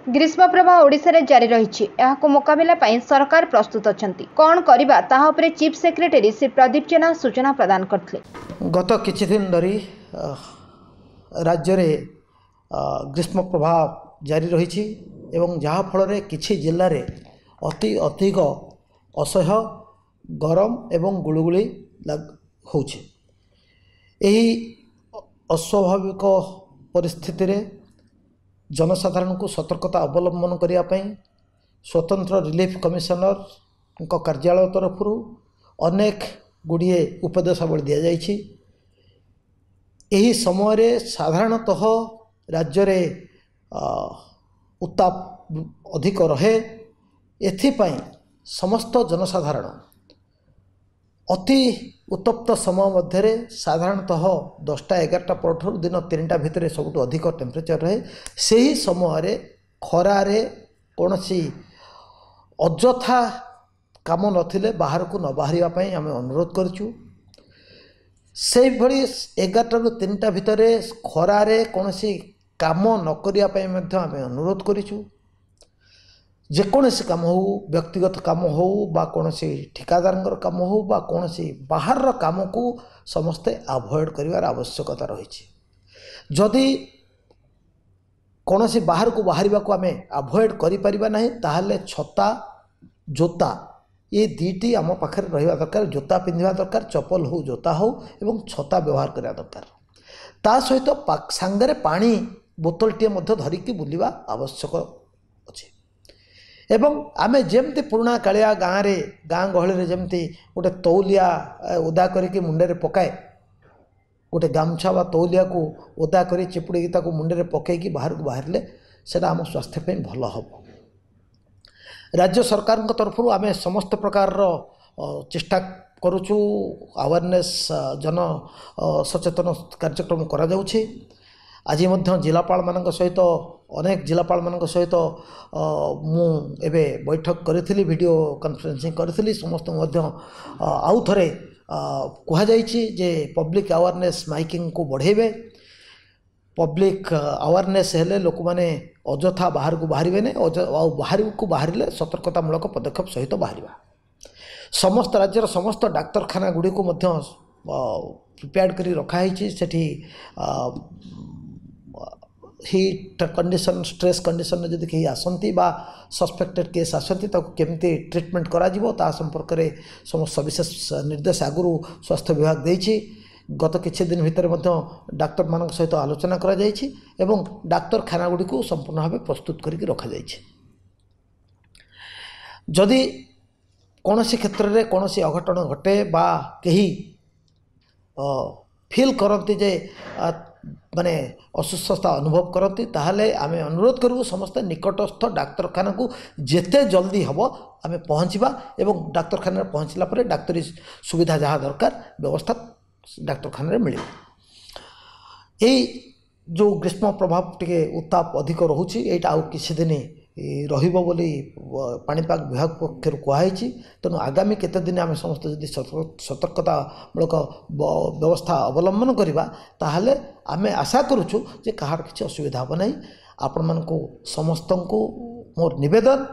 ग्रीष्म प्रवाह ओडिशा रे जारी रही मुकाबला पाई सरकार प्रस्तुत अछंती कौन करिबा ताहा उपरे चीफ सेक्रेटरी श्री प्रदीप जेना सूचना प्रदान करथिले। गत किछि दिन धरी राज्य रे ग्रीष्म प्रभाव जारी रही एवं जहाँ फल किछि जिल्ला रे अति अधिक असह्य गरम एवं गुलुगुली होछि। एही अस्वाभाविक परिस्थिति रे जनसाधारण को सतर्कता अवलंबन करने स्वतंत्र रिलीफ कमिशनर कार्यालय तरफ अनेक गुड़िए उपदेशावली दि जाइछि। एही समय रे साधारणतः राज्य रे उत्ताप अधिक रहे। एथिपाई समस्त जनसाधारण अति उत्तप्त समय मध्य साधारणतः 10टा-11टा पर दिन 3टा भितर सबुठ अधिक टेम्परेचर रहे। से ही समय खरारे कौन सी अजथा काम नथिले बाहर को न बाहर आम अनुरोध करूँ। से भली 11टा ରୁ 3टा भितर खरारे कौन सी काम न करने आम अनुरोध करूँ। जेकोसी काम हो व्यक्तिगत काम हो बा कौन सी ठिकादार काम हो बा कौन सी बाहर काम को समस्ते अवॉइड करिवार आवश्यकता रही। जदि कौन सी बाहर को बाहर को आम अवॉइड करिपारिबा नहीं ताहले छता जोता ये दुईटी आम पाखे रहा दरकार। जोता पिंधा दरकार, चप्पल हो जोता हो एवं छता व्यवहार करा दरकार। ता सहित सांगरे पानी बोतलटे धरिकी बुलिबा आवश्यक अछि। एवं आमे जेमती पुराणा कालिया गाँव रे गाँ गहली जमती गोटे तौलिया ओदा करके मुंडे पकाए, गोटे गामछा बा तौलिया को ओदा कर चिपुड़ी ताको मुंडे पकईकी बाहर को बाहर से आम स्वास्थ्य भल हम। राज्य सरकार तरफ आम समस्त प्रकार चेष्टा करुचु अवेयरनेस जन सचेतन कार्यक्रम करा जाउछि। आज जिलापाल मान सहित अनेक जिलापाल मान सहित मु एबे बैठक करी वीडियो कॉन्फ्रेंसिंग करी समस्त आउ थे कहुई जे पब्लिक अवेयरनेस माइकिंग को बढ़ेबे। पब्लिक अवेयरनेस हेले लोक माने अजथा बाहर को बाहर बाहर को बाहर सतर्कतामूलक पदक्षेप सहित बाहर। समस्त राज्यर समस्त डाक्तरखाना गुड़ी को प्रिपेयर करी रखाई। सेठी हीट कंडीशन स्ट्रेस कंडीशन जदि कहीं आसती बा सस्पेक्टेड केस आसती केमती ट्रीटमेंट करा जिवो ता संपर्क में समस्त सविशेष निर्देश आगु स्वास्थ्य विभाग देछि। गत किछि दिन भितर डाक्तर मान सहित आलोचना करा जाइछि एवं डाक्तरखाना गुड़ी को संपूर्ण भाव प्रस्तुत करके रखा जाइछि। जदि कौन सी क्षेत्र में कौन सी अघटन घटे बा कहीं फील करती जे माने असुस्थता अनुभव करती ताहले आमे अनुरोध करूँ समस्त निकटस्थ डाक्तरखाना को जेते जल्दी हम आमे पहुँचवा एवं डाक्तरखाना पहुँचला पर डाक्तरी सुविधा जहाँ दरकार व्यवस्था डाक्तरखाना मिले। यही जो ग्रीष्म प्रभाव टिके उत्ताप अधिक रोचे यहाँ आउ किछि दिन रहिबो बोली पाणीपाग विभाग पक्षर कहुई। तेणु आगामी केते दिन आम समस्त जदि सतर्कतामूलक व्यवस्था अवलंबन करवा ताहले आमे आशा करुचु जे कहार किछि असुविधा हम नहीं। आपण मानकु समस्त को मोर निवेदन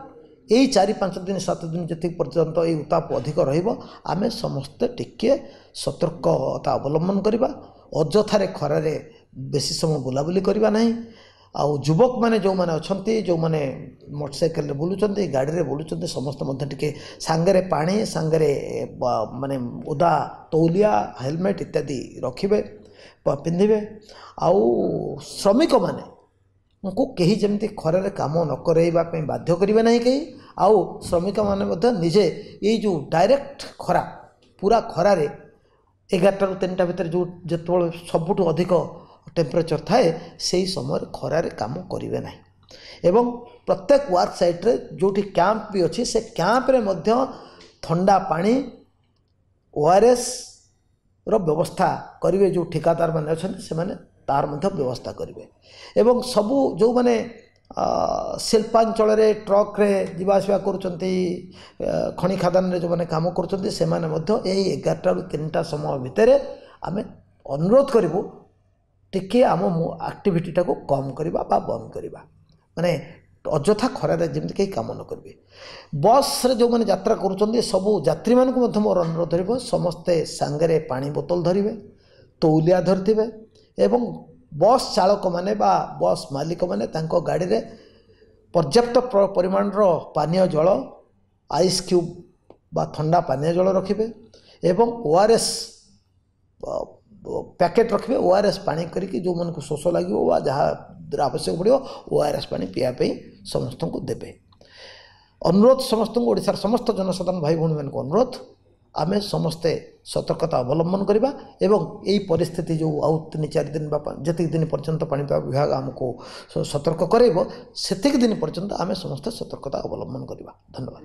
यही 4-5 दिन 7 दिन जी पर्यंत ये उत्ताप अधिक आमे समस्ते टिके सतर्कता अवलंबन करवा। अजथारे खरारे बेसी समय बुलाबुली करवा नहीं। आउ युवक माने जो माने अछंती जो माने मोटरसाइकेल रे बुलुचंती गाड़ी रे बुलुचंती समस्त मध्य टिके सांगरे पानी सांगरे माने ओदा तौलिया हेलमेट इत्यादि रखिबे पिंधिबे। आउ श्रमिक माने उनको कहीं जमती खरारे काम न करैबा पे बाध्य करिवे नहीं कहीं। आउ श्रमिक माने मध्य निजे ये जो डायरेक्ट खरा पूरा खरारे 11टा ରୁ 3टा भितर जो जेतबेले सबुठु अधिक टेम्परेचर थाए से समय खरारे काम करेंगे ना। एवं प्रत्येक वर्क साइट रे जोठी कैंप भी अच्छी से कैंप रे मध्य ठंडा पानी ओआरएस रो व्यवस्था करेंगे। जो ठिकादार माने अच्छे से माने तार मध्य व्यवस्था करेंगे। एवं सबू जो माने शिल्पांचल रे ट्रक रे जीवा आसवा करुचंती खनि खादान रे जो माने काम करुचंती से माने मध्य यही 11टा ରୁ 3टा समय भितर आमे अनुरोध करिवु टिके आम एक्टिविटी को कम करवा बंद करवा। माने ଅଯଥା ଖରାରେ ଯେମିତି କେହି କାମ ନ କରିବେ। ବସ୍ରେ ଯେଉଁମାନେ ଯାତ୍ରା କରୁଛନ୍ତି ସବୁ ଯାତ୍ରୀମାନଙ୍କୁ ମଧ୍ୟ ମୋର ଅନୁରୋଧ ରହିବ, ସମସ୍ତେ ସାଙ୍ଗରେ ପାଣି ବୋତଲ ଧରିବେ, ତଉଲିଆ ଧରିଥିବେ ଏବଂ ବସ୍ ଚାଳକମାନେ ବା ବସ୍ ମାଲିକମାନେ ତାଙ୍କ ଗାଡ଼ିରେ ପର୍ଯ୍ୟାପ୍ତ ପରିମାଣର ପାନୀୟ ଜଳ, ଆଇସ୍ କ୍ୟୁବ୍ ବା ଥଣ୍ଡା ପାନୀୟ ଜଳ ରଖିବେ ଏବଂ ORS ପ୍ୟାକେଟ୍ ରଖିବେ। ORS ପାଣି କରିକି ଯେଉଁମାନଙ୍କୁ ଶୋଷ ଲାଗିବ ବା ଯାହା ଆବଶ୍ୟକ ପଡ଼ିବ ORS ପାଣି ପିଇବା ପାଇଁ ସମସ୍ତଙ୍କୁ ଦେବେ। ଅନୁରୋଧ ସମସ୍ତଙ୍କୁ, ଓଡ଼ିଶାର ସମସ୍ତ ଜନସାଧାରଣ ଭାଇ ଭଉଣୀମାନଙ୍କୁ ଅନୁରୋଧ, ଆମେ ସମସ୍ତେ ସତର୍କତା ଅବଲମ୍ବନ କରିବା ଏବଂ ଏହି ପରିସ୍ଥିତି ଯେଉଁ ଆଉ 3-4 ଦିନ ବା ଯେତିକି ଦିନ ପର୍ଯ୍ୟନ୍ତ ପାଣିପାଗ ବିଭାଗ ଆମକୁ ସତର୍କ କରାଇବ ସେତିକି ଦିନ ପର୍ଯ୍ୟନ୍ତ ଆମେ ସମସ୍ତେ ସତର୍କତା ଅବଲମ୍ବନ କରିବା। ଧନ୍ୟବାଦ।